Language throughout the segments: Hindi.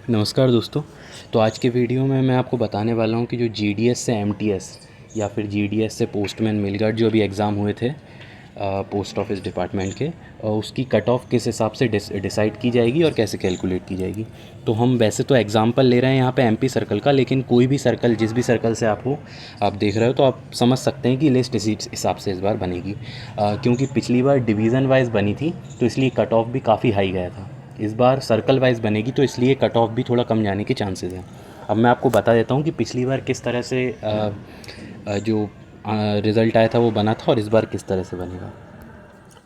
नमस्कार दोस्तों। तो आज के वीडियो में मैं आपको बताने वाला हूँ कि जो जीडीएस से एमटीएस या फिर जीडीएस से पोस्टमैन मिल गार्ड जो अभी एग्ज़ाम हुए थे पोस्ट ऑफिस डिपार्टमेंट के, उसकी कट ऑफ किस हिसाब से डिसाइड की जाएगी और कैसे कैलकुलेट की जाएगी। तो हम वैसे तो एग्ज़ाम्पल ले रहे हैं यहाँ पे एमपी सर्कल का, लेकिन कोई भी सर्कल जिस भी सर्कल से आप देख रहे हो तो आप समझ सकते हैं कि लिस्ट इसी हिसाब से इस बार बनेगी। क्योंकि पिछली बार डिवीज़न वाइज बनी थी तो इसलिए कट ऑफ भी काफ़ी हाई गया था। इस बार सर्कल वाइज बनेगी तो इसलिए कट ऑफ भी थोड़ा कम जाने के चांसेस हैं। अब मैं आपको बता देता हूँ कि पिछली बार किस तरह से जो रिज़ल्ट आया था वो बना था और इस बार किस तरह से बनेगा।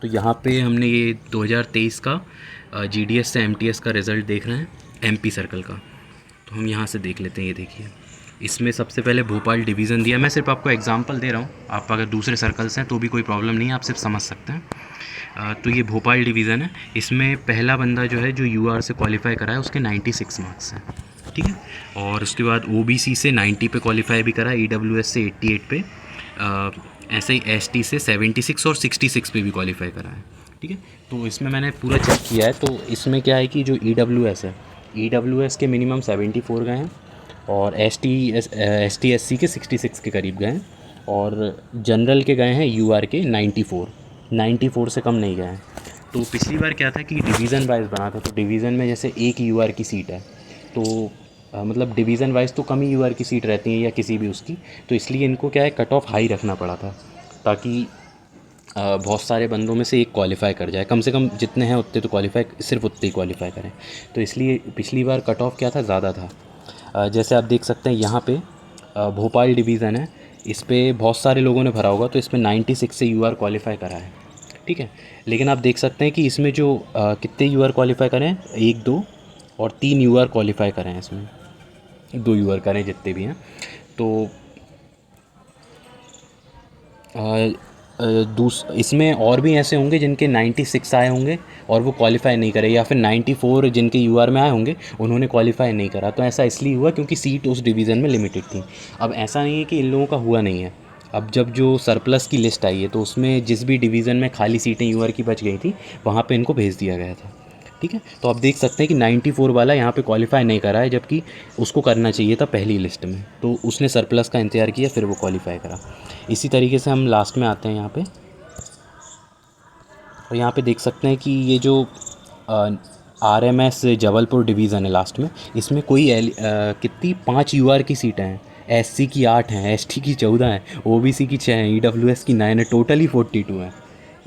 तो यहाँ पे हमने ये 2023 का जीडीएस से एमटीएस का रिज़ल्ट देख रहे हैं एमपी सर्कल का। तो हम यहाँ से देख लेते हैं। ये देखिए, इसमें सबसे पहले भोपाल डिवीज़न दिया। मैं सिर्फ आपको एग्जांपल दे रहा हूँ, आप अगर दूसरे सर्कल्स हैं तो भी कोई प्रॉब्लम नहीं है, आप सिर्फ समझ सकते हैं। तो ये भोपाल डिवीज़न है। इसमें पहला बंदा जो है जो यूआर से क्वालिफाई करा है उसके 96 मार्क्स हैं, ठीक है। और उसके बाद ओबीसी से 90 पे क्वालिफाई भी करा है, ईडब्ल्यूएस से 88 पे, ऐसे ही एसटी से 76 और 66 पे भी क्वालिफाई करा है, ठीक है। तो इसमें मैंने पूरा चेक किया है। तो इसमें क्या है कि जो ईडब्ल्यूएस है, ईडब्ल्यूएस के मिनिमम 74 गए हैं और एसटी एससी के 66 के करीब गए हैं और जनरल के गए हैं यूआर के 94 से कम नहीं गए हैं। तो पिछली बार क्या था कि डिवीज़न वाइज बना था, तो डिवीज़न में जैसे एक यूआर की सीट है तो मतलब डिवीज़न वाइज तो कम ही यूआर की सीट रहती है या किसी भी उसकी, तो इसलिए इनको क्या है कट ऑफ हाई रखना पड़ा था ताकि बहुत सारे बंदों में से एक क्वालिफाई कर जाए। कम से कम जितने हैं उतने तो क्वालिफाई, सिर्फ उतने ही क्वालिफाई करें। तो इसलिए पिछली बार कट ऑफ क्या था, ज़्यादा था। जैसे आप देख सकते हैं यहाँ पे भोपाल डिवीज़न है, इस पर बहुत सारे लोगों ने भरा होगा तो इसमें 96 से यूआर क्वालिफाई करा है, ठीक है। लेकिन आप देख सकते हैं कि इसमें जो कितने यूआर क्वालिफाई करें, 1 2 और 3 यूआर क्वालिफाई करें, इसमें 2 यूआर करें जितने भी हैं। तो इसमें और भी ऐसे होंगे जिनके 96 आए होंगे और वो क्वालिफाई नहीं करे, या फिर 94 जिनके यूआर में आए होंगे उन्होंने क्वालिफाई नहीं करा। तो ऐसा इसलिए हुआ क्योंकि सीट उस डिवीज़न में लिमिटेड थी। अब ऐसा नहीं है कि इन लोगों का हुआ नहीं है। अब जब जो सरप्लस की लिस्ट आई है तो उसमें जिस भी डिवीज़न में खाली सीटें यूआर की बच गई थी वहाँ पे इनको भेज दिया गया था, ठीक है। तो आप देख सकते हैं कि 94 वाला यहाँ पे क्वालिफाई नहीं करा है, जबकि उसको करना चाहिए था पहली लिस्ट में। तो उसने सरप्लस का इंतज़ार किया, फिर वो क्वालिफाई करा। इसी तरीके से हम लास्ट में आते हैं यहाँ पे, और यहाँ पे देख सकते हैं कि ये जो आरएमएस जबलपुर डिवीज़न है लास्ट में, इसमें कोई कितनी 5 यूआर की सीटें हैं, एससी की 8 हैं, एसटी की 14 हैं, ओबीसी की 6 हैं, ईडब्ल्यूएस की 9 है, टोटली 42 हैं।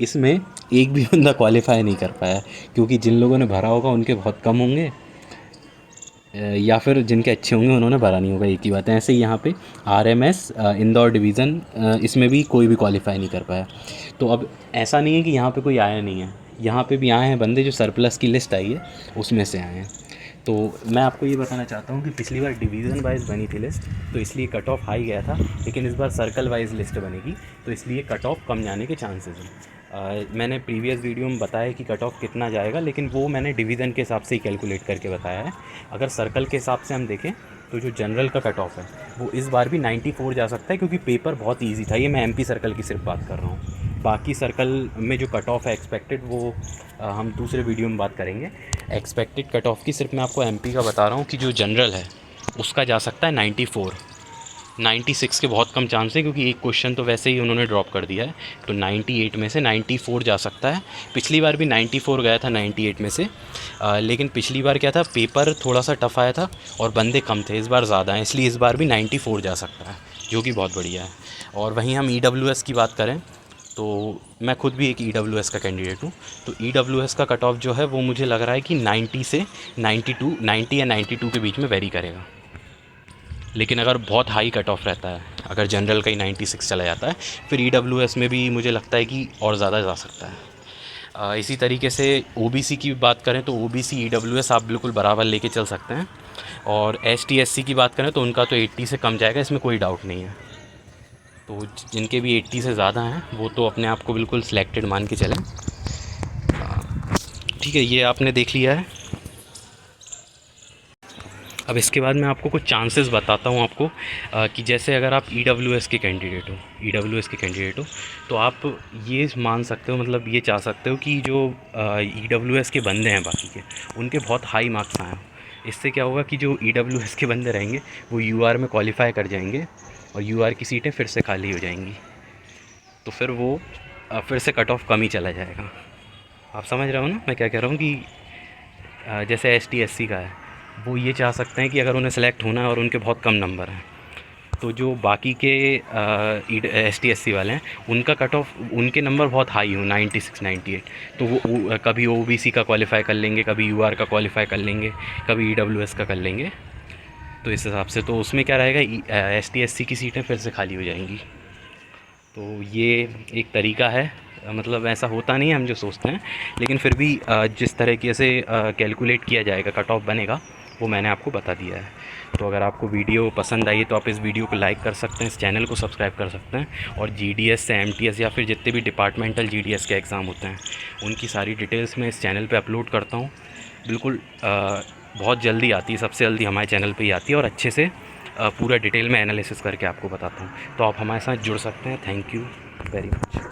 इसमें एक भी बंदा क्वालिफाई नहीं कर पाया क्योंकि जिन लोगों ने भरा होगा उनके बहुत कम होंगे, या फिर जिनके अच्छे होंगे उन्होंने भरा नहीं होगा, एक ही बात है। ऐसे ही यहाँ पे आरएमएस इंदौर डिवीज़न, इसमें भी कोई भी क्वालिफाई नहीं कर पाया। तो अब ऐसा नहीं है कि यहाँ पे कोई आया नहीं है, यहाँ पे भी आए हैं बंदे, जो सरप्लस की लिस्ट आई है उसमें से आए हैं। तो मैं आपको ये बताना चाहता हूँ कि पिछली बार डिवीज़न वाइज बनी थी लिस्ट तो इसलिए कट ऑफ हाई गया था, लेकिन इस बार सर्कल वाइज लिस्ट बनेगी तो इसलिए कट ऑफ कम जाने के चांसेस हैं। मैंने प्रीवियस वीडियो में बताया कि कट ऑफ कितना जाएगा, लेकिन वो मैंने डिवीज़न के हिसाब से ही कैलकुलेट करके बताया है। अगर सर्कल के हिसाब से हम देखें तो जो जनरल का कट ऑफ है वो इस बार भी 94 जा सकता है, क्योंकि पेपर बहुत ईजी था। ये मैं एमपी सर्कल की सिर्फ बात कर रहा हूँ, बाकी सर्कल में जो कट ऑफ है एक्सपेक्टेड वो हम दूसरे वीडियो में बात करेंगे। एक्सपेक्टेड कट ऑफ की सिर्फ मैं आपको एमपी का बता रहा हूँ कि जो जनरल है उसका जा सकता है 94। 96 के बहुत कम चांस है क्योंकि एक क्वेश्चन तो वैसे ही उन्होंने ड्रॉप कर दिया है, तो 98 में से 94 जा सकता है। पिछली बार भी 94 गया था 98 में से, लेकिन पिछली बार क्या था, पेपर थोड़ा सा टफ आया था और बंदे कम थे। इस बार ज़्यादा हैं, इसलिए इस बार भी 94 जा सकता है, जो कि बहुत बढ़िया है। और वहीं हम ईडब्ल्यूएस की बात करें तो मैं खुद भी एक ईडब्ल्यूएस का कैंडिडेट हूँ। तो ईडब्ल्यूएस का कट ऑफ जो है वो मुझे लग रहा है कि 90 से 92, 90 या 92 के बीच में वेरी करेगा। लेकिन अगर बहुत हाई कट ऑफ रहता है, अगर जनरल का ही 96 चला जाता है, फिर ईडब्ल्यूएस में भी मुझे लगता है कि और ज़्यादा जा सकता है। इसी तरीके से ओबीसी की बात करें तो ओबीसी ईडब्ल्यूएस आप बिल्कुल बराबर लेके चल सकते हैं। और एसटी एससी की बात करें तो उनका तो 80 से कम जाएगा, इसमें कोई डाउट नहीं है। तो जिनके भी 80 से ज़्यादा हैं वो तो अपने आप को बिल्कुल सिलेक्टेड मान के चलें। ठीक है, ये आपने देख लिया है। अब इसके बाद मैं आपको कुछ चांसेस बताता हूँ आपको, कि जैसे अगर आप ईडब्ल्यूएस के कैंडिडेट हो तो आप ये मान सकते हो, मतलब ये चाह सकते हो कि जो ईडब्ल्यूएस के बंदे हैं बाकी के, उनके बहुत हाई मार्क्स आए। इससे क्या होगा कि जो EWS के बंदे रहेंगे वो UR में क्वालिफ़ाई कर जाएंगे और UR की सीटें फिर से खाली हो जाएंगी, तो फिर वो फिर से कट ऑफ कम ही चला जाएगा। आप समझ रहे हो ना मैं क्या कह रहा हूँ कि जैसे ST SC का है, वो ये चाह सकते हैं कि अगर उन्हें सेलेक्ट होना है और उनके बहुत कम नंबर हैं, तो जो बाकी के ST SC वाले हैं उनका कट ऑफ, उनके नंबर बहुत हाई हो 96 98, तो वो कभी OBC का क्वालिफ़ाई कर लेंगे, कभी UR का क्वालिफ़ाई कर लेंगे, कभी EWS का कर लेंगे। तो इस हिसाब से तो उसमें क्या रहेगा, ST SC की सीटें फिर से खाली हो जाएंगी। तो ये एक तरीका है, मतलब ऐसा होता नहीं है हम जो सोचते हैं, लेकिन फिर भी जिस तरीके से कैलकुलेट किया जाएगा, कट ऑफ बनेगा, वो मैंने आपको बता दिया है। तो अगर आपको वीडियो पसंद आई तो आप इस वीडियो को लाइक कर सकते हैं, इस चैनल को सब्सक्राइब कर सकते हैं, और GDS से MTS या फिर जितने भी डिपार्टमेंटल GDS के एग्ज़ाम होते हैं उनकी सारी डिटेल्स मैं इस चैनल पे अपलोड करता हूँ। बिल्कुल बहुत जल्दी आती है, सबसे जल्दी हमारे चैनल पे ही आती है, और अच्छे से पूरा डिटेल में एनालिसिस करके आपको बताता हूँ। तो आप हमारे साथ जुड़ सकते हैं। Thank you very much.